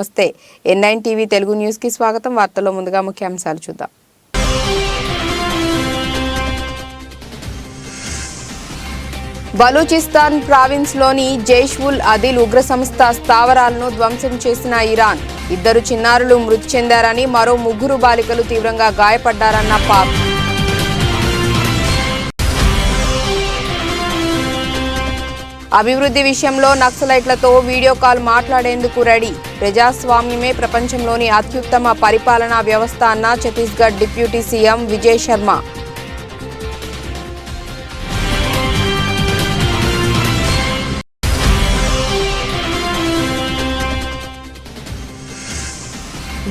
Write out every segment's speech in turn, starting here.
నమస్తే N9 TV Telugu news కి స్వాగతం. వార్తల్లో ముందుగా ముఖ్యాంశాలు చూద్దాం. బలూచిస్తాన్ ప్రావిన్స్ లోని జైష్-ఉల్ అదిల్ ఉగ్ర సంస్థ స్థావరాలను ధ్వంసం చేసిన ఇరాన్. 2 చిన్నారులు మృతి చెందారని, మరో 3 బాలికలు తీవ్రంగా గాయపడ్డారన్న పాక్. అభివృద్ధి విషయంలో నక్సలైట్లతో వీడియో కాల్ మాట్లాడేందుకు రెడీ. ప్రజాస్వామ్యమే ప్రపంచంలోని అత్యుత్తమ పరిపాలనా వ్యవస్థ అన్న ఛత్తీస్గఢ్ డిప్యూటీ సీఎం విజయ్ శర్మ.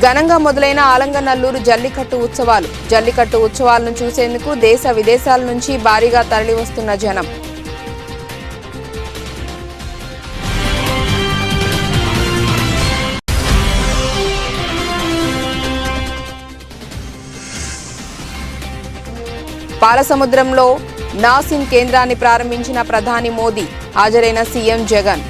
ఘనంగా మొదలైన ఆలంగనల్లూరు జల్లికట్టు ఉత్సవాలు. జల్లికట్టు ఉత్సవాలను చూసేందుకు దేశ విదేశాల నుంచి భారీగా తరలివస్తున్న జనం. పాలసముద్రంలో నాసిన్ కేంద్రాన్ని ప్రారంభించిన ప్రధాని మోదీ. హాజరైన సీఎం జగన్.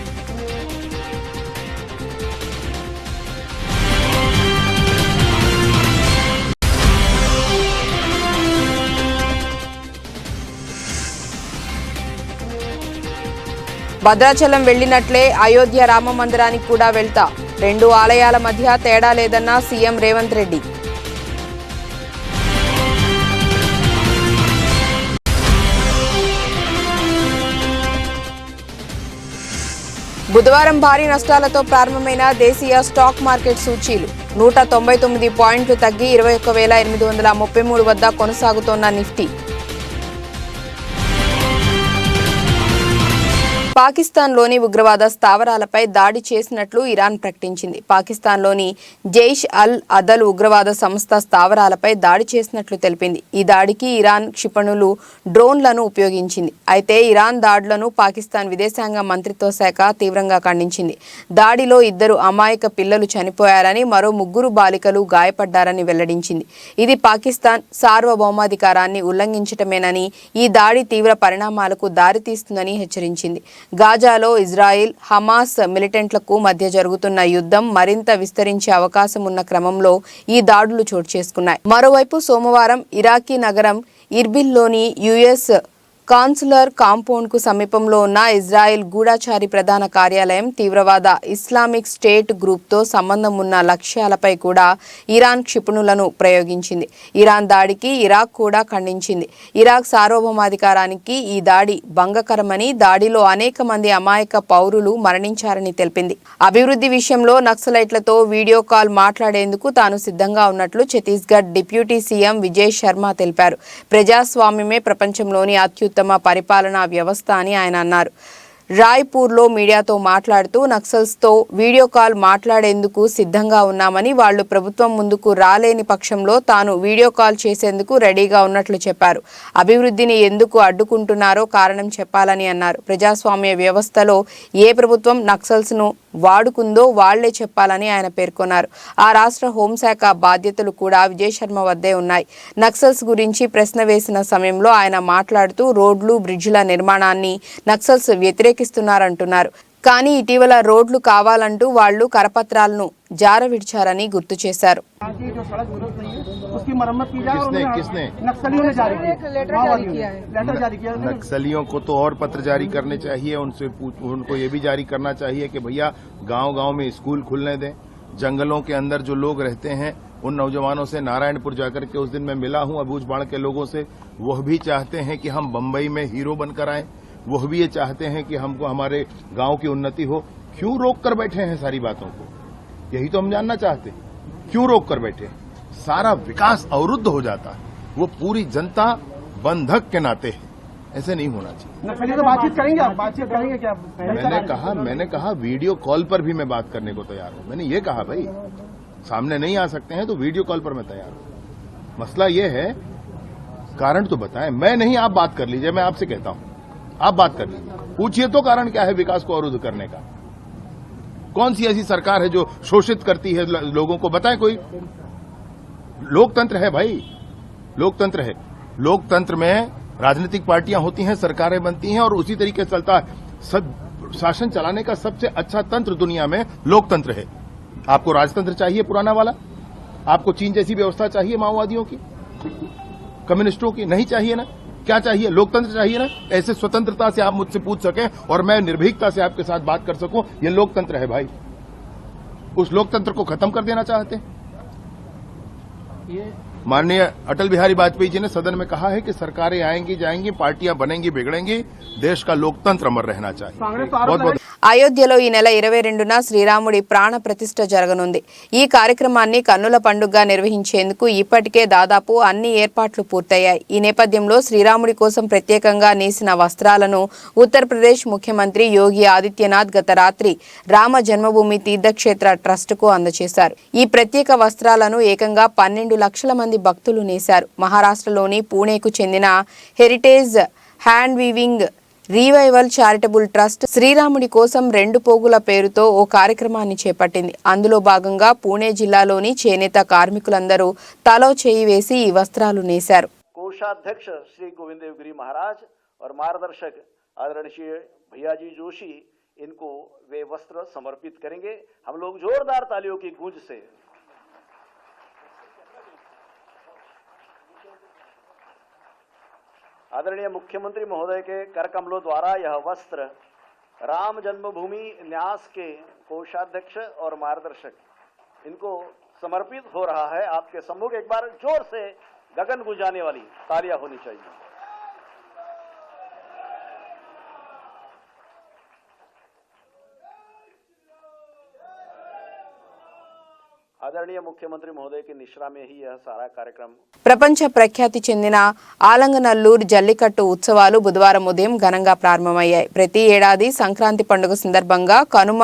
భద్రాచలం వెళ్లినట్లే అయోధ్య రామ మందిరానికి కూడా వెళ్తా. 2 ఆలయాల మధ్య తేడా లేదన్న సీఎం రేవంత్ రెడ్డి. బుధవారం భారీ నష్టాలతో ప్రారంభమైన దేశీయ స్టాక్ మార్కెట్ సూచీలు 199 పాయింట్లు తగ్గి 21,833 వద్ద కొనసాగుతోన్న నిఫ్టీ. పాకిస్తాన్లోని ఉగ్రవాద స్థావరాలపై దాడి చేసినట్లు ఇరాన్ ప్రకటించింది. పాకిస్తాన్లోని జైష్ అల్ అదల్ ఉగ్రవాద సంస్థ స్థావరాలపై దాడి చేసినట్లు తెలిపింది. ఈ దాడికి ఇరాన్ క్షిపణులు, డ్రోన్లను ఉపయోగించింది. అయితే ఇరాన్ దాడులను పాకిస్తాన్ విదేశాంగ మంత్రిత్వ శాఖ తీవ్రంగా ఖండించింది. దాడిలో 2 అమాయక పిల్లలు చనిపోయారని, మరో 3 బాలికలు గాయపడ్డారని వెల్లడించింది. ఇది పాకిస్తాన్ సార్వభౌమాధికారాన్ని ఉల్లంఘించటమేనని, ఈ దాడి తీవ్ర పరిణామాలకు దారితీస్తుందని హెచ్చరించింది. గాజాలో ఇజ్రాయిల్, హమాస్ మిలిటెంట్లకు మధ్య జరుగుతున్న యుద్ధం మరింత విస్తరించే అవకాశం ఉన్న క్రమంలో ఈ దాడులు చోటు చేసుకున్నాయి. మరోవైపు సోమవారం ఇరాకీ నగరం ఇర్బిల్లోని యుఎస్ కాన్సులర్ కాంపౌండ్కు సమీపంలో ఉన్న ఇజ్రాయెల్ గూఢచారి ప్రధాన కార్యాలయం తీవ్రవాద ఇస్లామిక్ స్టేట్ గ్రూప్తో సంబంధం ఉన్న లక్ష్యాలపై కూడా ఇరాన్ క్షిపణులను ప్రయోగించింది. ఇరాన్ దాడికి ఇరాక్ కూడా ఖండించింది. ఇరాక్ సార్వభౌమాధికారానికి ఈ దాడి భంగకరమని, దాడిలో అనేక మంది అమాయక పౌరులు మరణించారని తెలిపింది. అభివృద్ధి విషయంలో నక్సలైట్లతో వీడియో కాల్ మాట్లాడేందుకు తాను సిద్ధంగా ఉన్నట్లు ఛత్తీస్గఢ్ డిప్యూటీ సీఎం విజయ్ శర్మ తెలిపారు. ప్రజాస్వామ్యమే ప్రపంచంలోని అత్యుత్తమ పరిపాలనా వ్యవస్థ అని ఆయన అన్నారు. రాయ్పూర్లో మీడియాతో మాట్లాడుతూ నక్సల్స్తో వీడియో కాల్ మాట్లాడేందుకు సిద్ధంగా ఉన్నామని, వాళ్లు ప్రభుత్వం ముందుకు రాలేని పక్షంలో తాను వీడియో కాల్ చేసేందుకు రెడీగా ఉన్నట్లు చెప్పారు. అభివృద్ధిని ఎందుకు అడ్డుకుంటున్నారో కారణం చెప్పాలని అన్నారు. ప్రజాస్వామ్య వ్యవస్థలో ఏ ప్రభుత్వం నక్సల్స్ను వాడుకుందో వాళ్లే చెప్పాలని ఆయన పేర్కొన్నారు. ఆ రాష్ట్ర హోంశాఖ బాధ్యతలు కూడా విజయ్ శర్మ వద్దే ఉన్నాయి. నక్సల్స్ గురించి ప్రశ్న వేసిన సమయంలో ఆయన మాట్లాడుతూ రోడ్లు, బ్రిడ్జిల నిర్మాణాన్ని నక్సల్స్ వ్యతిరేకిస్తున్నారంటున్నారు. కానీ ఇటీవల రోడ్లు కావాలంటూ వాళ్లు కరపత్రాలను జారవిడిచారని గుర్తు చేశారు. नक्सलियों को तो और पत्र जारी करने चाहिए, उनको ये भी जारी करना चाहिए कि भैया गांव-गांव में स्कूल खुलने दें. जंगलों के अंदर जो लोग रहते हैं उन नौजवानों से नारायणपुर जाकर के उस दिन मैं मिला हूं अबूझबाड़ के लोगों से. वह भी चाहते हैं कि हम बंबई में हीरो बनकर आए. वह भी ये चाहते हैं कि हमको हमारे गांव की उन्नति हो. क्यों रोक कर बैठे हैं सारी बातों को? यही तो हम जानना चाहते हैं. क्यों रोक कर बैठे? सारा विकास अवरुद्ध हो जाता है. वो पूरी जनता बंधक के नाते है. ऐसे नहीं होना चाहिए. तो बातचीत करेंगे आप? बातचीत करेंगे क्या? मैंने कहा वीडियो कॉल पर भी मैं बात करने को तैयार हूं. मैंने ये कहा भाई सामने नहीं आ सकते हैं तो वीडियो कॉल पर मैं तैयार हूं. मसला ये है, कारण तो बताएं. मैं नहीं, आप बात कर लीजिए. मैं आपसे कहता हूं आप बात कर लीजिए. पूछिए तो कारण क्या है विकास को अवरुद्ध करने का? कौन सी ऐसी सरकार है जो शोषित करती है लोगों को? बताएं कोई. लोकतंत्र है भाई, लोकतंत्र है. लोकतंत्र में राजनीतिक पार्टियां होती हैं, सरकारें बनती हैं और उसी तरीके से चलता है. सब शासन चलाने का सबसे अच्छा तंत्र दुनिया में लोकतंत्र है. आपको राजतंत्र चाहिए पुराना वाला? आपको चीन जैसी व्यवस्था चाहिए माओवादियों की, कम्युनिस्टों की? नहीं चाहिए ना। क्या चाहिए? लोकतंत्र चाहिए ना। ऐसे स्वतंत्रता से आप मुझसे पूछ सकें और मैं निर्भीकता से आपके साथ बात कर सकूं, ये लोकतंत्र है भाई। उस लोकतंत्र को खत्म कर देना चाहते हैं। माननीय अटल बिहारी वाजपेयी जी ने सदन में कहा है कि सरकारें आएंगी जाएंगी, पार्टियां बनेंगी बिगड़ेंगी, देश का लोकतंत्र अमर रहना चाहिए। बहुत बहुत అయోధ్యలో ఈ నెల 22న శ్రీరాముడి ప్రాణ ప్రతిష్ఠ జరగనుంది. ఈ కార్యక్రమాన్ని కన్నుల పండుగగా నిర్వహించేందుకు ఇప్పటికే దాదాపు అన్ని ఏర్పాట్లు పూర్తయ్యాయి. ఈ నేపథ్యంలో శ్రీరాముడి కోసం ప్రత్యేకంగా నేసిన వస్త్రాలను ఉత్తరప్రదేశ్ ముఖ్యమంత్రి యోగి ఆదిత్యనాథ్ గత రాత్రి రామ జన్మభూమి తీర్థక్షేత్ర ట్రస్టుకు అందజేశారు. ఈ ప్రత్యేక వస్త్రాలను ఏకంగా 12 లక్షల మంది భక్తులు నేశారు. మహారాష్ట్రలోని పూణేకు చెందిన heritage hand weaving రీవైవల్ charitable trust శ్రీరాముడి కోసం 2 పోగుల పేరుతో ఓ కార్యక్రమాన్ని చేపట్టింది. అందులో భాగంగా పూణే జిల్లాలోని చేనేత కార్మికులందరూ తలో చేయి వేసి ఈ వస్త్రాలు నేశారు. कोषाध्यक्ष श्री गोविंद देवगिरी महाराज और मार्गदर्शक आदरणीय भैयाजी जोशी इनको वे वस्त्र समर्पित करेंगे. हम लोग जोरदार तालियों की गूंज से आदरणीय मुख्यमंत्री महोदय के कर कमलों द्वारा यह वस्त्र राम जन्मभूमि न्यास के कोषाध्यक्ष और मार्गदर्शक इनको समर्पित हो रहा है. आपके सम्मुख एक बार जोर से गगन गुंजाने वाली तालियां होनी चाहिए. आदरणीय मुख्यमंत्री महोदय की निश्रा में ही यह सारा कार्यक्रम ప్రపంచ ప్రఖ్యాతి చెందిన ఆలంగనల్లూరు జల్లికట్టు ఉత్సవాలు బుధవారం ఉదయం ఘనంగా ప్రారంభమయ్యాయి. ప్రతి ఏడాది సంక్రాంతి పండుగ సందర్భంగా కనుమ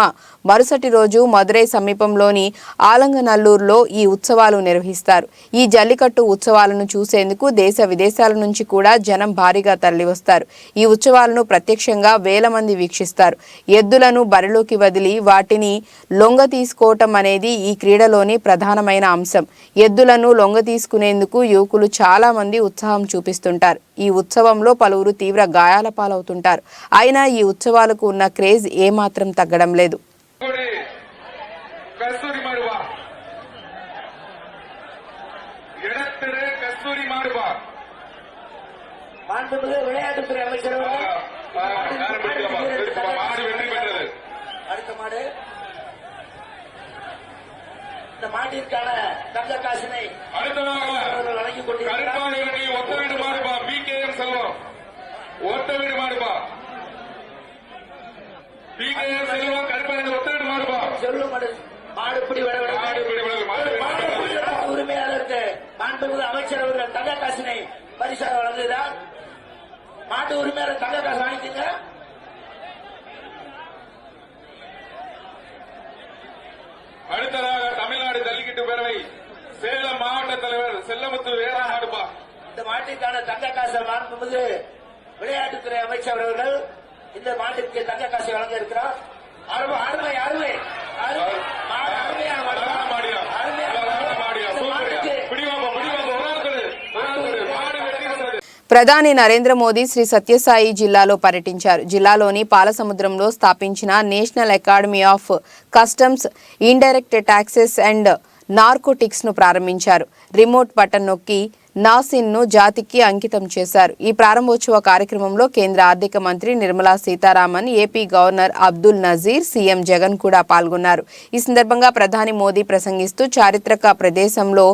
మరుసటి రోజు మదురై సమీపంలోని ఆలంగనల్లూరులో ఈ ఉత్సవాలు నిర్వహిస్తారు. ఈ జల్లికట్టు ఉత్సవాలను చూసేందుకు దేశ విదేశాల నుంచి కూడా జనం భారీగా తరలివస్తారు. ఈ ఉత్సవాలను ప్రత్యక్షంగా వేల మంది వీక్షిస్తారు. ఎద్దులను బరిలోకి వదిలి వాటిని లొంగ తీసుకోవటం అనేది ఈ క్రీడలోని ప్రధానమైన అంశం. ఎద్దులను లొంగ తీసుకునేందుకు యువకులు చాలా మంది ఉత్సాహం చూపిస్తుంటారు. ఈ ఉత్సవంలో పలువురు తీవ్ర గాయాల పాలవుతుంటారు. అయినా ఈ ఉత్సవాలకు ఉన్న క్రేజ్ ఏమాత్రం తగ్గడం లేదు. இந்த மாட்டிற்கான தங்க காசினை வழங்கி உரிமையாளருக்கு மாண்புமிகு அமைச்சர் அவர்கள் தங்க காசினை பரிசாக வழங்குகிறார். மாட்டு உரிமையாளர் தங்க காசு வாங்கிக்கங்க. அடுத்ததாக தமிழ்நாடு ஜல்லிக்கட்டு பேரவை சேலம் மாவட்ட தலைவர் செல்லமுத்து வேறாடுபா. இந்த மாட்டிற்கான தங்க காசை மாண்புமிகு விளையாட்டுத்துறை அமைச்சர் அவர்கள் இந்த மாட்டிற்கு தங்க காசை வழங்க இருக்கிறார். அருமை அருமை அருமை ప్రధాని నరేంద్ర మోదీ శ్రీ సత్యసాయి జిల్లాలో పర్యటించారు. జిల్లాలోని పాలసముద్రంలో స్థాపించిన national academy of customs, indirect taxes and narcotics ను ప్రారంభించారు. రిమోట్ బటన్ నొక్కి నాసిన్ ను జాతికి అంకితం చేశారు. ఈ ప్రారంభోత్సవ కార్యక్రమంలో కేంద్ర ఆర్థిక మంత్రి Nirmala Sitharaman, AP governor Abdul Nazeer, CM Jagan కూడా పాల్గొన్నారు. ఈ సందర్భంగా ప్రధాని మోదీ ప్రసంగిస్తూ చారిత్రక ప్రదేశంలో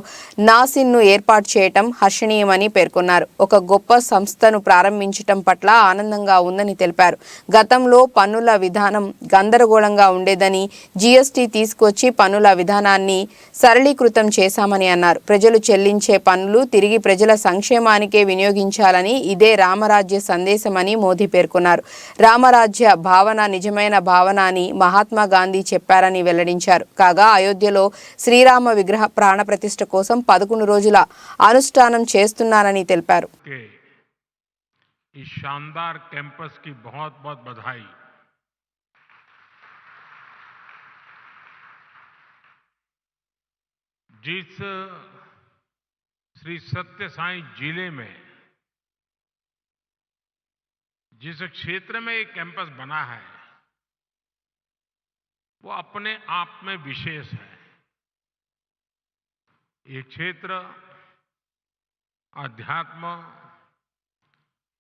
నాసిన్ ను ఏర్పాటు చేయటం హర్షణీయమని పేర్కొన్నారు. ఒక గొప్ప సంస్థను ప్రారంభించటం పట్ల ఆనందంగా ఉందని తెలిపారు. గతంలో పన్నుల విధానం గందరగోళంగా ఉండేదని, జీఎస్టీ తీసుకొచ్చి పన్నుల విధానాన్ని సరళీకృతం చేశామని అన్నారు. ప్రజలు చెల్లించే పన్నులు తిరిగి ప్రజల సంక్షేమానికే వినియోగించాలని ఇదే రామరాజ్య సందేశమని మోదీ పేర్కొన్నారు. రామరాజ్య భావన నిజమైన భావన అని మహాత్మా గాంధీ చెప్పారని వెల్లడించారు. కాగా అయోధ్యలో శ్రీరామ విగ్రహ ప్రాణ ప్రతిష్ఠ కోసం 11 రోజుల అనుష్ఠానం చేస్తున్నారని తెలిపారు. इस शानदार कैंपस की बहुत बहुत बधाई. जिस श्री सत्य साई जिले में जिस क्षेत्र में एक कैंपस बना है वो अपने आप में विशेष है। ये क्षेत्र अध्यात्म,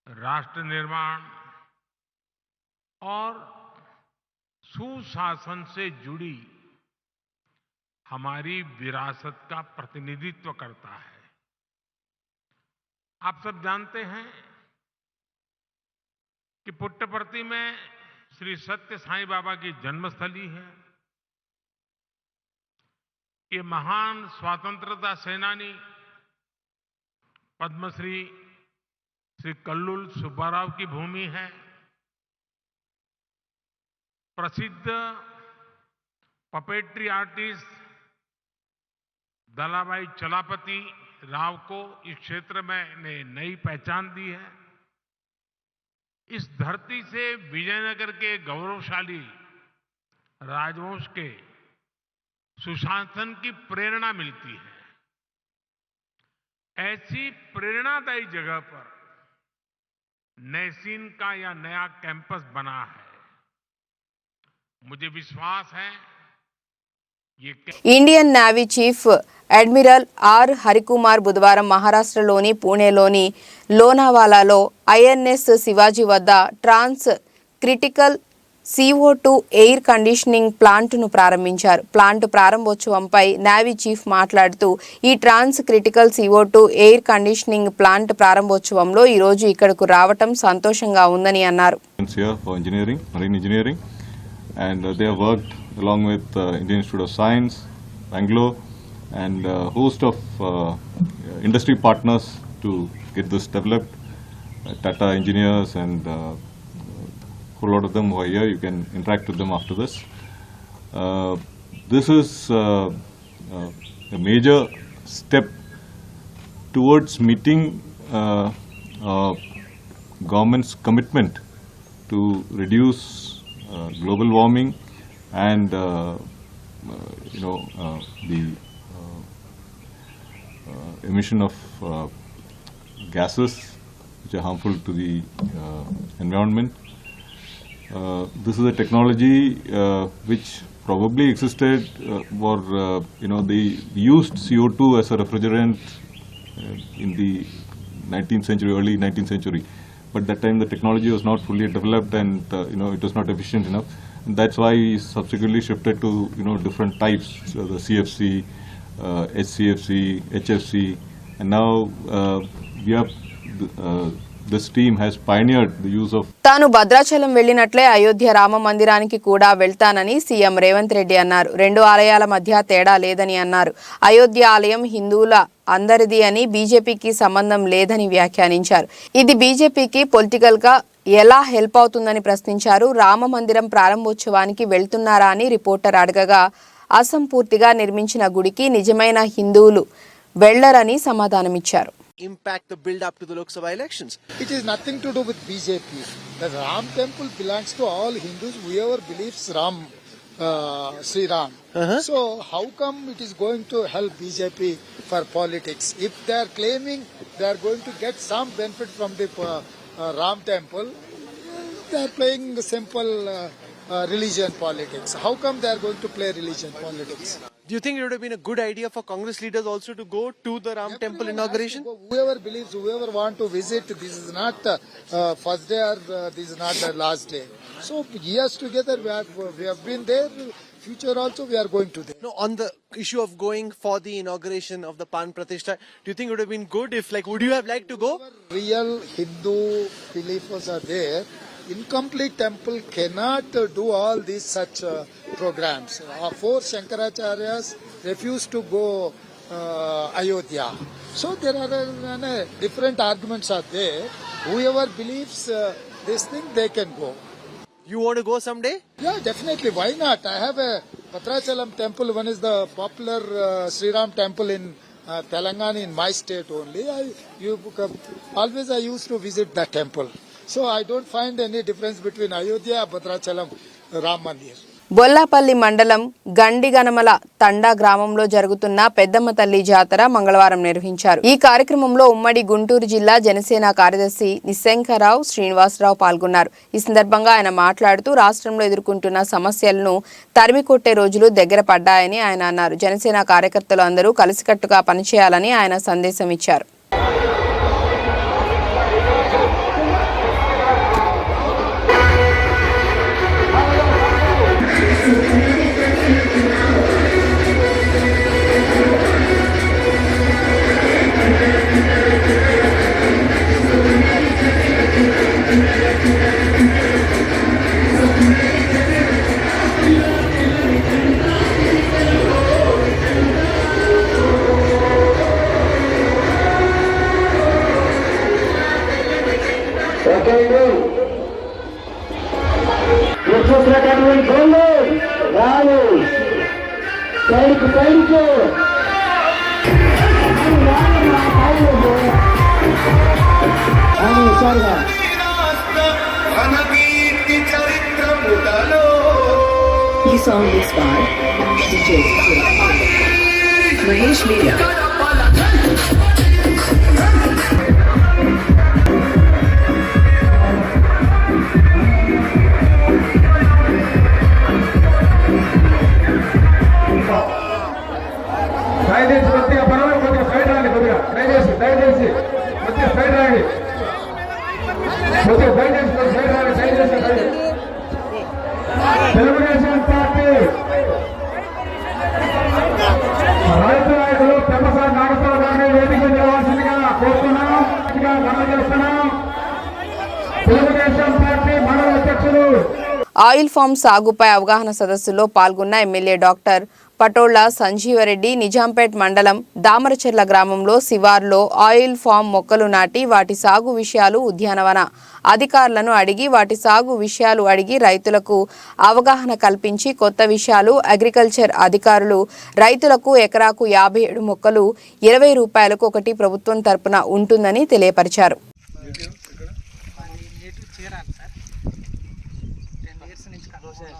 राष्ट्र निर्माण और सुशासन से जुड़ी हमारी विरासत का प्रतिनिधित्व करता है। आप सब जानते हैं कि पुट्टपर्ती में श्री सत्य साईं बाबा की जन्मस्थली है। ये महान स्वतंत्रता सेनानी पद्मश्री श्री कल्लुल सुब्बाराव की भूमि है। प्रसिद्ध पपेट्री आर्टिस्ट दलाभाई चलापति राव को इस क्षेत्र में ने नई पहचान दी है। इस धरती से विजयनगर के गौरवशाली राजवंश के सुशासन की प्रेरणा मिलती है। ऐसी प्रेरणादायी जगह पर नैसीन का यह नया कैंपस बना है। मुझे विश्वास है ये Indian navy chief admiral R Harikumar బుధవారం మహారాష్ట్రలోని పూణేలోని లోనావాలాలో ఐఎన్ఎస్ శివాజీ వద్ద ట్రాన్స్ క్రిటికల్ CO2 ఎయిర్ కండిషనింగ్ ప్లాంట్ను ప్రారంభించారు. ప్లాంట్ ప్రారంభోత్సవంపై నేవీ చీఫ్ మాట్లాడుతూ ఈ transcritical CO2 air conditioning plant ప్రారంభోత్సవంలో ఈ రోజు ఇక్కడకు రావటం సంతోషంగా ఉందని అన్నారు. Marine engineering, and they have worked along with Indian Institute of Science, Bangalore, and a host of industry partners to get this developed. Tata engineers and a whole lot of them who are here. You can interact with them after this. This is a major step towards meeting government's commitment to reduce global warming and the emission of gases which are harmful to the environment. This is a technology which probably existed for they used CO2 as a refrigerant in the 19th century, early 19th century. But that time the technology was not fully developed and it was not efficient enough. And that's why we subsequently shifted to different types, so the CFC, HCFC, HFC, and now we have this team has pioneered the use of. తాను భద్రాచలం వెళ్లినట్లే అయోధ్య రామ మందిరానికి కూడా వెళ్తానని CM Revanth Reddy అన్నారు. రెండు ఆలయాల మధ్య తేడా లేదని అన్నారు. అయోధ్య ఆలయం హిందువుల అందరిది అని బీజేపీకి సంబంధం లేదని వ్యాఖ్యానించారు. ఇది బీజేపీకి పొలిటికల్ గా ఎలా హెల్ప్ అవుతుందని ప్రశ్నించారు. రామ మందిరం ప్రారంభోత్సవానికి వెళ్తున్నారా అని రిపోర్టర్ అడగగా అసంపూర్తిగా నిర్మించిన గుడికి నిజమైన హిందువులు వెళ్లరని సమాధానమిచ్చారు. Impact the build up to the Lok Sabha elections. It is nothing to do with BJP. The Ram temple belongs to all Hindus, whoever believes Ram, Sri Ram. So how come it is going to help BJP for politics? If they are claiming they are going to get some benefit from the Ram temple, they are playing simple religion politics. How come they are going to play religion politics? Do you think it would have been a good idea for Congress leaders also to go to the Ram temple inauguration? Whoever believes, whoever want to visit, this is not first day or this is not the last day. So years together we have been there. Future also we are going to there. No, on the issue of going for the inauguration of the Pan Pratishtha, do you think it would have been good if, would you have liked to go? Real Hindu believers are there. Incomplete temple cannot do all these such programs. Our four Shankaracharyas refused to go Ayodhya. So there are different arguments are there. Whoever believes this thing, they can go. You want to go someday? Yeah, definitely. Why not? I have a Bhadrachalam temple. One is the popular Sri Ram temple in Telangana, in my state only. Always I used to visit that temple. So I don't find any difference between Ayodhya and Bhadrachalam Ram Mandir. Bollapalli మండలం గండిగనమల తండా గ్రామంలో జరుగుతున్న పెద్దమ్మ తల్లి జాతర మంగళవారం నిర్వహించారు. ఈ కార్యక్రమంలో ఉమ్మడి గుంటూరు జిల్లా జనసేన కార్యదర్శి నిశంకరావు శ్రీనివాసరావు పాల్గొన్నారు. ఈ సందర్భంగా ఆయన మాట్లాడుతూ రాష్ట్రంలో ఎదుర్కొంటున్న సమస్యలను తరిమికొట్టే రోజులు దగ్గర పడ్డాయని ఆయన అన్నారు. జనసేన కార్యకర్తలు అందరూ కలిసికట్టుగా పనిచేయాలని ఆయన సందేశం ఇచ్చారు. ఈ song is by DJ Mahesh Media. Telugu Desam party రైతు నాయకులు పెమ్మసాని నాగేశ్వరరావు గారిని వేదిక నిలవాల్సిందిగా కోరుతున్నాం, చేస్తున్నాం. తెలుగుదేశం పార్టీ మండల అధ్యక్షులు. ఆయిల్ ఫామ్ సాగుపై అవగాహన సదస్సులో పాల్గొన్న ఎమ్మెల్యే డాక్టర్ పటోళ్ల సంజీవరెడ్డి నిజాంపేట్ మండలం దామరచెర్ల గ్రామంలో శివార్లో ఆయిల్ ఫామ్ మొక్కలు నాటి వాటి సాగు విషయాలు ఉద్యానవన అధికారులను అడిగి రైతులకు అవగాహన కల్పించి కొత్త విషయాలు అగ్రికల్చర్ అధికారులు రైతులకు ఎకరాకు 57 మొక్కలు 20 రూపాయలకు ఒకటి ప్రభుత్వం తరపున ఉంటుందని తెలియపరిచారు.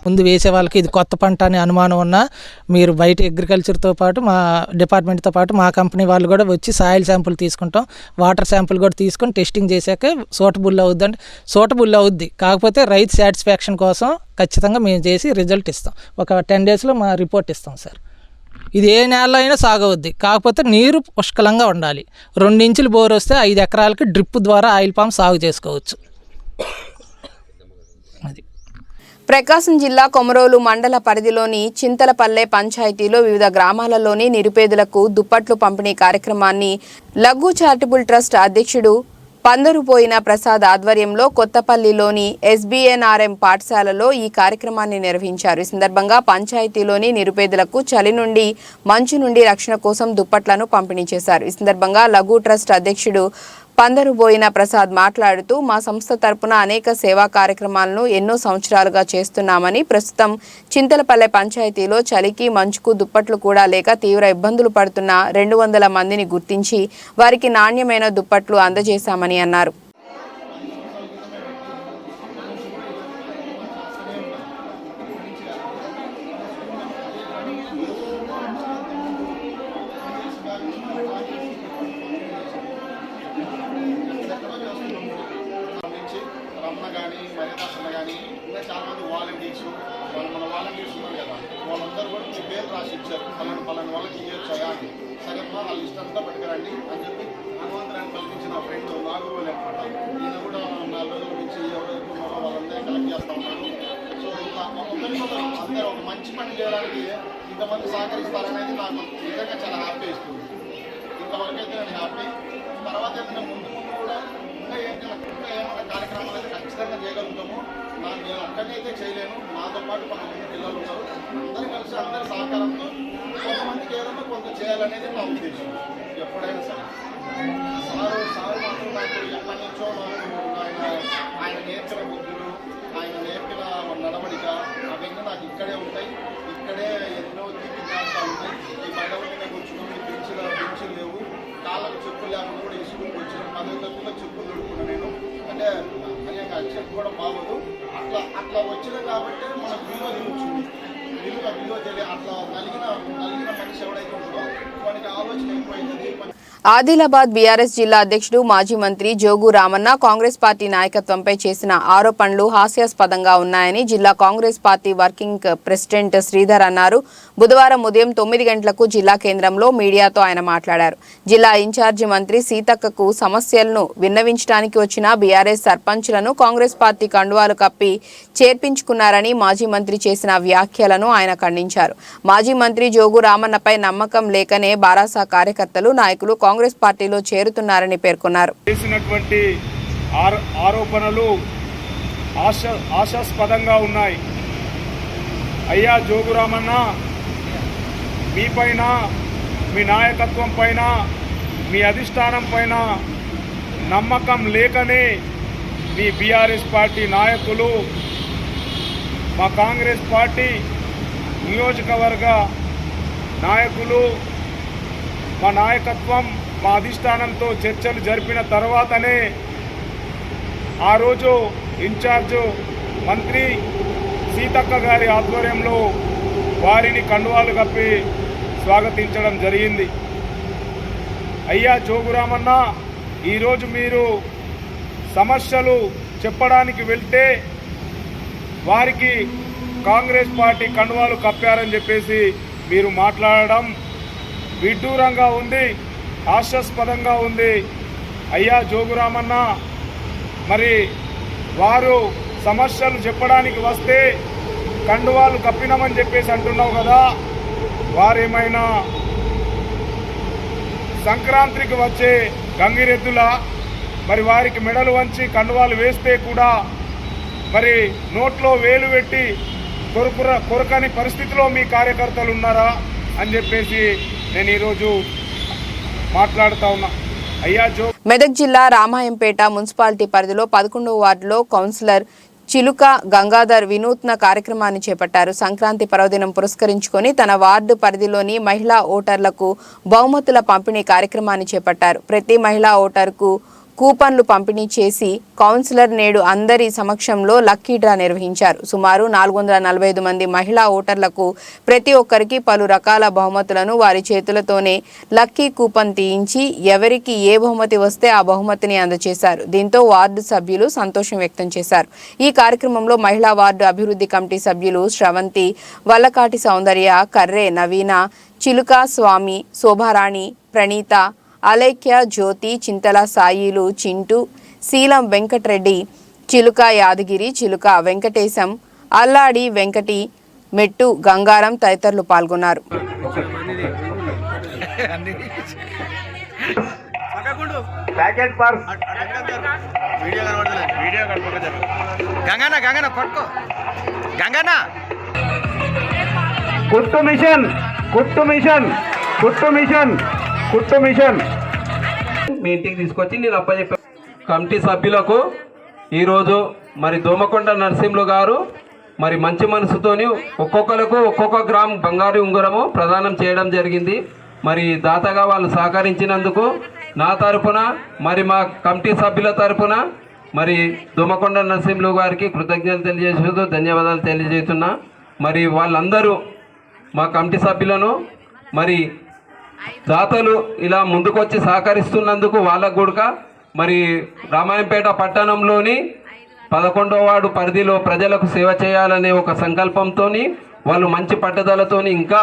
ముందు వేసే వాళ్ళకి ఇది కొత్త పంట అనే అనుమానం ఉన్నా మీరు బయట అగ్రికల్చర్తో పాటు మా డిపార్ట్మెంట్తో పాటు మా కంపెనీ వాళ్ళు కూడా వచ్చి సాయిల్ శాంపుల్ తీసుకుంటాం, వాటర్ శాంపుల్ కూడా తీసుకొని టెస్టింగ్ చేశాక సూటబుల్ అవుద్ది. కాకపోతే రైతు సాటిస్ఫాక్షన్ కోసం ఖచ్చితంగా మేము చేసి రిజల్ట్ ఇస్తాం. ఒక 10 డేస్లో మా రిపోర్ట్ ఇస్తాం సార్. ఇది ఏ నేలలో అయినా సాగవద్ది, కాకపోతే నీరు పుష్కలంగా ఉండాలి. 2 ఇంచులు బోర్ వస్తే 5 ఎకరాలకి డ్రిప్ ద్వారా ఆయిల్ పామ్ సాగు చేసుకోవచ్చు. అది ప్రకాశం జిల్లా కొమరోలు మండల పరిధిలోని చింతలపల్లె పంచాయతీలో వివిధ గ్రామాలలోని నిరుపేదలకు దుప్పట్లు పంపిణీ కార్యక్రమాన్ని లఘు చారిటబుల్ ట్రస్ట్ అధ్యక్షుడు పందరుపోయిన ప్రసాద్ ఆధ్వర్యంలో కొత్తపల్లిలోని SBNRM పాఠశాలలో ఈ కార్యక్రమాన్ని నిర్వహించారు. ఈ సందర్భంగా పంచాయతీలోని నిరుపేదలకు చలి నుండి మంచు నుండి రక్షణ కోసం దుప్పట్లను పంపిణీ చేశారు. ఈ సందర్భంగా లఘు ట్రస్ట్ అధ్యక్షుడు పందరుబోయిన ప్రసాద్ మాట్లాడుతూ మా సంస్థ తరపున అనేక సేవా కార్యక్రమాలను ఎన్నో సంవత్సరాలుగా చేస్తున్నామని, ప్రస్తుతం చింతలపల్లె పంచాయతీలో చలికి మంచుకు దుప్పట్లు కూడా లేక తీవ్ర ఇబ్బందులు పడుతున్న 200 మందిని గుర్తించి వారికి నాణ్యమైన దుప్పట్లు అందజేశామని అన్నారు. వాళ్ళందరూ కూడా మీ పేరు రాసి ఇచ్చారు, పలానా వాళ్ళకి ఇవ్వచ్చు అని. సరే మా వాళ్ళ లిస్ట్ అంతా పట్టుకురండి అని చెప్పి హనుమంతరాన్ని కల్పించిన ఫ్రెండ్ నాగూరు అనమాట. ఈయన కూడా 4 రోజుల నుంచి ఎవరైతే ఉన్నారో వాళ్ళందరూ కలెక్ట్ చేస్తూ ఉన్నారు. సో ఇలా అందరూ ఒక మంచి పని చేయడానికి ఇంతమంది సహకరిస్తారనేది నాకు నిజంగా చాలా హ్యాపీ ఇస్తుంది. ఇంతవరకు అయితే నేను హ్యాపీ. తర్వాత ఏదైనా ముందు కూడా ఇంకా ఏమైనా కార్యక్రమాలు అయితే ఖచ్చితంగా చేయగలుగుతాము. నేను ఒక్కనే అయితే చేయలేను, నాతో పాటు 10 పిల్లలు ఉన్నారు. అందరూ కలిసి అందరి సహకారంతో కొంతమందికి ఏదైనా కొంత చేయాలనేది నా ఉద్దేశం. ఎప్పుడైనా సరే సారు మాత్రం నాకు ఎప్పటి నుంచో ఆయన నేర్పిన బుద్ధులు, ఆయన నేర్పిన నడవడిక అవన్నీ నాకు ఇక్కడే ఉంటాయి. ఇక్కడే ఎన్నో తీపి జ్ఞాపకాలు ఉన్నాయి. ఈ బండల మీద కూర్చుని బెంచులు లేవు, కాళ్ళకు చెప్పులు లేకుండా కూడా ఈ స్కూల్కి వచ్చాను. 10 తక్కువ చెప్పులు దొరుకుతున్నా నేను. అంటే చెప్పు కూడా బాగోదు. అట్లా వచ్చిన కాబట్టి మనకు విలువ తెలుస్తుంది. వీళ్ళు అట్లా కలిగిన మనిషి ఎవడైతే ఉంటాడో వానికి ఆలోచన ఎక్కువైతుంది. ఆదిలాబాద్ బీఆర్ఎస్ జిల్లా అధ్యక్షుడు మాజీ మంత్రి జోగు రామన్న కాంగ్రెస్ పార్టీ నాయకత్వంపై చేసిన ఆరోపణలు హాస్యాస్పదంగా ఉన్నాయని జిల్లా Congress party working president Sridhar అన్నారు. బుధవారం ఉదయం 9 గంటలకు జిల్లా కేంద్రంలో మీడియాతో ఆయన మాట్లాడారు. జిల్లా ఇన్ఛార్జి మంత్రి సీతక్కకు సమస్యలను విన్నవించడానికి వచ్చిన బీఆర్ఎస్ సర్పంచ్లను కాంగ్రెస్ పార్టీ కండువాలు కప్పి చేర్పించుకున్నారని మాజీ మంత్రి చేసిన వ్యాఖ్యలను ఆయన ఖండించారు. మాజీ మంత్రి జోగు రామన్నపై నమ్మకం లేకనే బారాసా కార్యకర్తలు నాయకులు కాంగ్రెస్ పార్టీలో చేరుతున్నారని పేర్కొన్నారు. చేసినటువంటి ఆరోపణలు ఆశాస్పదంగా ఉన్నాయి. అయ్యా జోగురామన్న, మీ పైన, మీ నాయకత్వం పైన, మీ అధిష్టానం పైన నమ్మకం లేకనే మీ బీఆర్ఎస్ పార్టీ నాయకులు మా కాంగ్రెస్ పార్టీ నియోజకవర్గ నాయకులు, మా నాయకత్వం, మా అధిష్టానంతో చర్చలు జరిపిన తర్వాతనే ఆ రోజు ఇన్ఛార్జు మంత్రి సీతక్క గారి ఆధ్వర్యంలో వారిని కండువాలు కప్పి స్వాగతించడం జరిగింది. అయ్యా జోగురామన్న, ఈరోజు మీరు సమస్యలు చెప్పడానికి వెళ్తే వారికి కాంగ్రెస్ పార్టీ కండువాలు కప్పారని చెప్పేసి మీరు మాట్లాడడం విడ్డూరంగా ఉంది, హాస్యాస్పదంగా ఉంది. అయ్యా జోగురామన్న, మరి వారు సమస్యలు చెప్పడానికి వస్తే కండువాలు కప్పినామని చెప్పేసి అంటున్నావు కదా, వారేమైనా సంక్రాంతికి వచ్చే గంగిరెద్దులా? మరి వారికి మెడలు వంచి కండువాలు వేస్తే కూడా మరి నోట్లో వేలు పెట్టి కొరకని పరిస్థితిలో మీ కార్యకర్తలు ఉన్నారా అని చెప్పేసి నేను ఈరోజు మాట్లాడుతా ఉన్నా. అయ్యా మెదక్ జిల్లా రామాయంపేట మున్సిపాలిటీ పరిధిలో 11వ వార్డులో కౌన్సిలర్ చిలుక గంగాధర్ వినూత్న కార్యక్రమాన్ని చేపట్టారు. సంక్రాంతి పర్వదినం పురస్కరించుకొని తన వార్డు పరిధిలోని మహిళా ఓటర్లకు బహుమతుల పంపిణీ కార్యక్రమాన్ని చేపట్టారు. ప్రతి మహిళా ఓటర్కు కూపన్లు పంపిణీ చేసి కౌన్సిలర్ నేడు అందరి సమక్షంలో లక్కీ డ్రా నిర్వహించారు. సుమారు 445 మంది మహిళా ఓటర్లకు ప్రతి ఒక్కరికి పలు రకాల బహుమతులను వారి చేతులతోనే లక్కీ కూపన్ తీయించి ఎవరికి ఏ బహుమతి వస్తే ఆ బహుమతిని అందజేశారు. దీంతో వార్డు సభ్యులు సంతోషం వ్యక్తం చేశారు. ఈ కార్యక్రమంలో మహిళా వార్డు అభివృద్ధి కమిటీ సభ్యులు శ్రవంతి, వల్లకాటి సౌందర్య, కర్రే నవీన, చిలుక స్వామి, శోభారాణి, ప్రణీత, అలేఖ్య, జ్యోతి, చింతల సాయిలు, చింటూ, శీలం వెంకటరెడ్డి, చిలుక యాదగిరి, చిలుక వెంకటేశం, అల్లాడి వెంకటి, మెట్టు గంగారం తదితరులు పాల్గొన్నారు. కుట్టు మిషన్ మీ ఇంటికి తీసుకొచ్చి నేను అప్పచెప్పాను. కమిటీ సభ్యులకు ఈరోజు మరి దోమకొండ నరసింహులు గారు మరి మంచి మనసుతోని ఒక్కొక్కరికి ఒక్కొక్క గ్రామ్ బంగారు ఉంగరము ప్రదానం చేయడం జరిగింది. మరి దాతగా వాళ్ళు సహకరించినందుకు నా తరపున మరి మా కమిటీ సభ్యుల తరపున మరి దోమకొండ నరసింహులు గారికి కృతజ్ఞతలు తెలియజేస్తూ ధన్యవాదాలు తెలియజేస్తున్నా. మరి వాళ్ళందరూ మా కమిటీ సభ్యులను మరి దాతలు ఇలా ముందుకొచ్చి సహకరిస్తున్నందుకు వాళ్ళకు కూడా మరి రామాయంపేట పట్టణంలోని 11వ వార్డు పరిధిలో ప్రజలకు సేవ చేయాలనే ఒక సంకల్పంతో వాళ్ళు మంచి పట్టుదలతో ఇంకా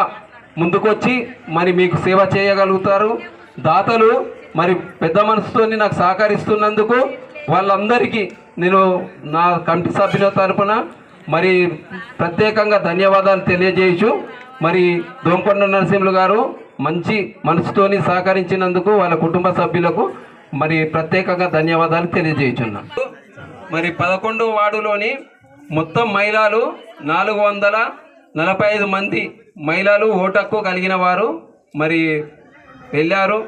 ముందుకొచ్చి మరి మీకు సేవ చేయగలుగుతారు. దాతలు మరి పెద్ద మనసుతో నాకు సహకరిస్తున్నందుకు వాళ్ళందరికీ నేను నా కమిటీ సభ్యుల తరపున మరి ప్రత్యేకంగా ధన్యవాదాలు తెలియజేయచ్చు. మరి దోమకొండ నరసింహులు గారు మంచి మనసుతోని సహకరించినందుకు వాళ్ళ కుటుంబ సభ్యులకు మరి ప్రత్యేకంగా ధన్యవాదాలు తెలియజేయుచున్నా. మరి 11వ వార్డులోని మొత్తం మహిళలు 445 మంది మహిళలు ఓటు హక్కు కలిగిన వారు మరి వెళ్ళారు.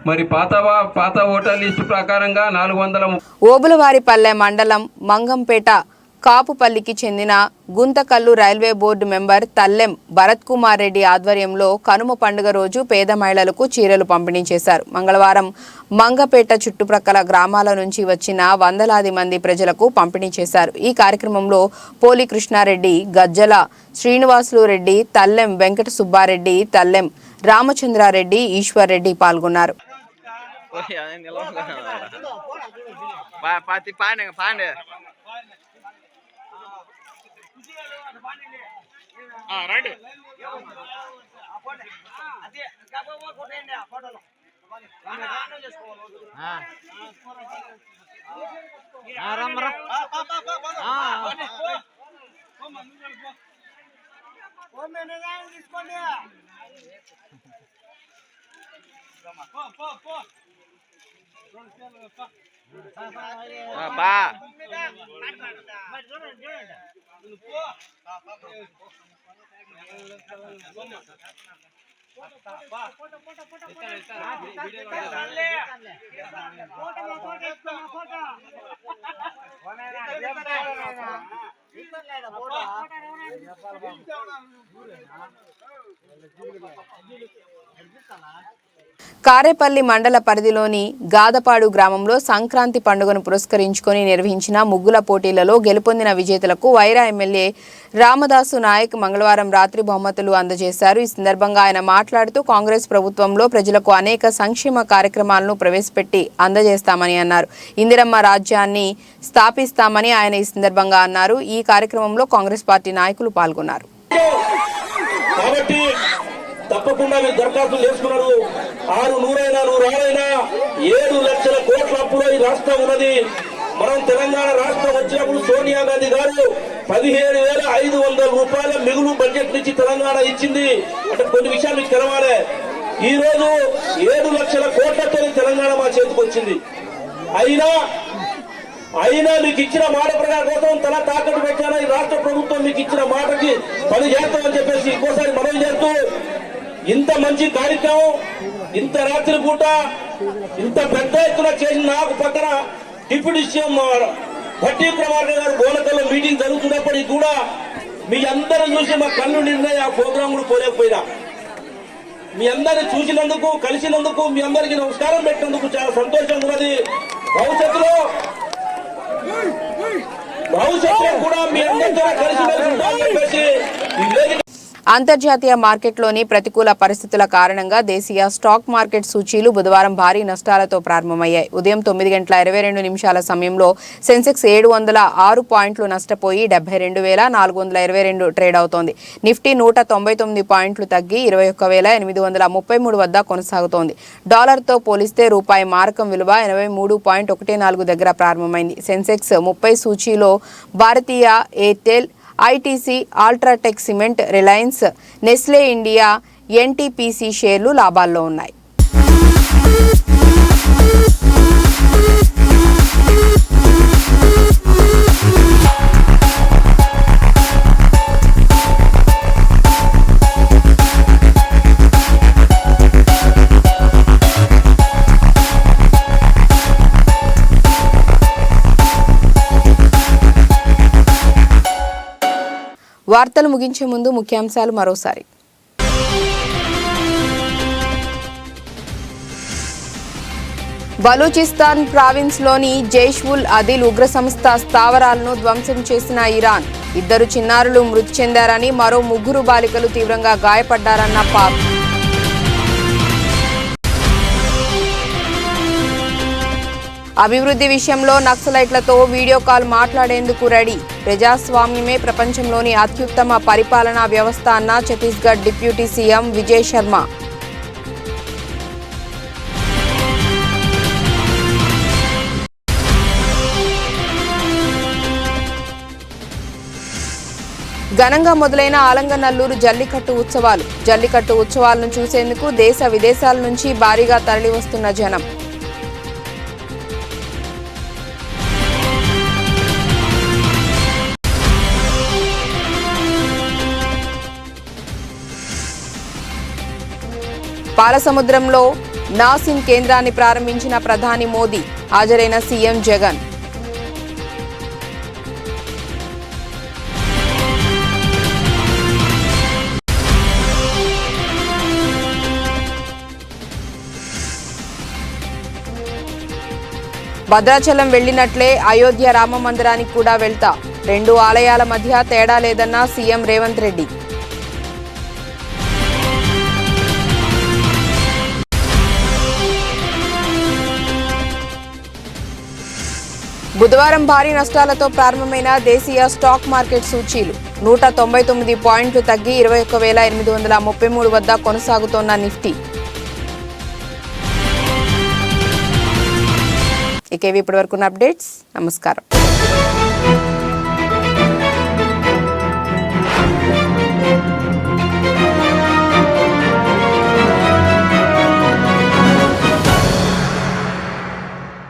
మరి పాత ఓటర్ లిస్టు ప్రకారంగా 400. ఓబులవారిపల్లె మండలం మంగంపేట కాపుపల్లికి చెందిన Guntakal railway board member Tallem Bharat Kumar Reddy ఆధ్వర్యంలో కనుమ పండుగ రోజు పేద మహిళలకు చీరలు పంపిణీ చేశారు. మంగళవారం మంగపేట చుట్టుప్రక్కల గ్రామాల నుంచి వచ్చిన వందలాది మంది ప్రజలకు పంపిణీ చేశారు. ఈ కార్యక్రమంలో పోలి కృష్ణారెడ్డి, గజ్జల శ్రీనివాసులు రెడ్డి, తల్లెం వెంకట సుబ్బారెడ్డి, తల్లెం రామచంద్రారెడ్డి, ఈశ్వర్ రెడ్డి పాల్గొన్నారు. కారేపల్లి మండల పరిధిలోని గాదపాడు గ్రామంలో సంక్రాంతి పండుగను పురస్కరించుకొని నిర్వహించిన ముగ్గుల పోటీలలో గెలుపొందిన విజేతలకు వైరా ఎమ్మెల్యే రామదాసు నాయక్ మంగళవారం రాత్రి బహుమతులు అందజేశారు. ఈ సందర్భంగా ఆయన మాట్లాడుతూ కాంగ్రెస్ ప్రభుత్వంలో ప్రజలకు అనేక సంక్షేమ కార్యక్రమాలను ప్రవేశపెట్టి అందజేస్తామని అన్నారు. ఇందిరమ్మ రాజ్యాన్ని స్థాపిస్తామని ఆయన ఈ సందర్భంగా అన్నారు. ఈ కార్యక్రమంలో కాంగ్రెస్ పార్టీ నాయకులు పాల్గొన్నారు. తప్పకుండా మీరు దరఖాస్తులు చేసుకున్నారు. 600 7 లక్షల కోట్ల అప్పులో ఈ రాష్ట్రం ఉన్నది. మనం తెలంగాణ రాష్ట్రం వచ్చినప్పుడు సోనియా గాంధీ గారు 17,500 రూపాయల మిగులు బడ్జెట్ నుంచి తెలంగాణ ఇచ్చింది. అంటే కొన్ని విషయాలు మీకు తెలవాలి. ఈ రోజు 7 లక్షల కోట్లతో తెలంగాణ మా చేతికి వచ్చింది. అయినా మీకు ఇచ్చిన మాట ప్రకారం కోసం తల తాకట్టు పెట్టారా ఈ రాష్ట్ర ప్రభుత్వం మీకు ఇచ్చిన మాటకి పని చేస్తామని చెప్పేసి ఇంకోసారి మనవి చేస్తూ ఇంత మంచి కార్యక్రమం ఇంత రాత్రి పూట ఇంత పెద్ద ఎత్తున చేసిన నాకు పక్కన డిప్యూటీ సీఎం భట్టి ప్రభాకర్ గారు బోనకల్లో మీటింగ్ జరుగుతున్నప్పటికీ కూడా మీ అందరూ చూసి మా కళ్ళు నిండాయి. ఆ ప్రోగ్రాం కూడా పోలేకపోయినా మీ అందరిని చూసినందుకు, కలిసినందుకు, మీ అందరికీ నమస్కారం పెట్టినందుకు చాలా సంతోషంగా ఉన్నది. భవిష్యత్తులో కూడా మీ అందరితో కలిసి ఉంటామని చెప్పేసి ఈ వేదిక. అంతర్జాతీయ మార్కెట్లోని ప్రతికూల పరిస్థితుల కారణంగా దేశీయ స్టాక్ మార్కెట్ సూచీలు బుధవారం భారీ నష్టాలతో ప్రారంభమయ్యాయి. ఉదయం 9:22 సమయంలో సెన్సెక్స్ 706 పాయింట్లు నష్టపోయి 72,422 ట్రేడ్ అవుతోంది. నిఫ్టీ 199 పాయింట్లు తగ్గి 21,833 వద్ద కొనసాగుతోంది. డాలర్తో పోలిస్తే రూపాయి మారకం విలువ 83.14 దగ్గర ప్రారంభమైంది. సెన్సెక్స్ 30 సూచీలో భారతీయ ఎయిర్టెల్, ఐటీసీ, అల్ట్రాటెక్ సిమెంట్, రిలయన్స్, నెస్లే ఇండియా, ఎన్టీపీసీ షేర్లు లాభాల్లో ఉన్నాయి. వార్తలు ముగించే ముందు ముఖ్యాంశాలు మరోసారి. బలూచిస్తాన్ ప్రావిన్స్లోని జైష్-ఉల్ అదిల్ ఉగ్ర సంస్థ స్థావరాలను ధ్వంసం చేసిన ఇరాన్. 2 చిన్నారులు మృతి చెందారని, మరో 3 బాలికలు తీవ్రంగా గాయపడ్డారన్న పాక్. అభివృద్ధి విషయంలో నక్సలైట్లతో వీడియో కాల్ మాట్లాడేందుకు రెడీ. ప్రజాస్వామ్యమే ప్రపంచంలోని అత్యుత్తమ పరిపాలనా వ్యవస్థ అన్న ఛత్తీస్గఢ్ డిప్యూటీ సీఎం విజయ్ శర్మ. ఘనంగా మొదలైన ఆలంగనల్లూరు జల్లికట్టు ఉత్సవాలు. జల్లికట్టు ఉత్సవాలను చూసేందుకు దేశ విదేశాల నుంచి భారీగా తరలివస్తున్న జనం. పాలసముద్రంలో నాసిన్ కేంద్రాన్ని ప్రారంభించిన ప్రధాని మోదీ. హాజరైన సీఎం జగన్. భద్రాచలం వెళ్లినట్లే అయోధ్య రామ మందిరానికి కూడా వెళ్తా. 2 ఆలయాల మధ్య తేడా లేదన్న సీఎం రేవంత్ రెడ్డి. బుధవారం భారీ నష్టాలతో ప్రారంభమైన దేశీయ స్టాక్ మార్కెట్ సూచీలు 199 పాయింట్లు తగ్గి 21,833 వద్ద కొనసాగుతోన్న నిఫ్టీ. ఇక ఇప్పటివరకు అప్డేట్స్. నమస్కారం.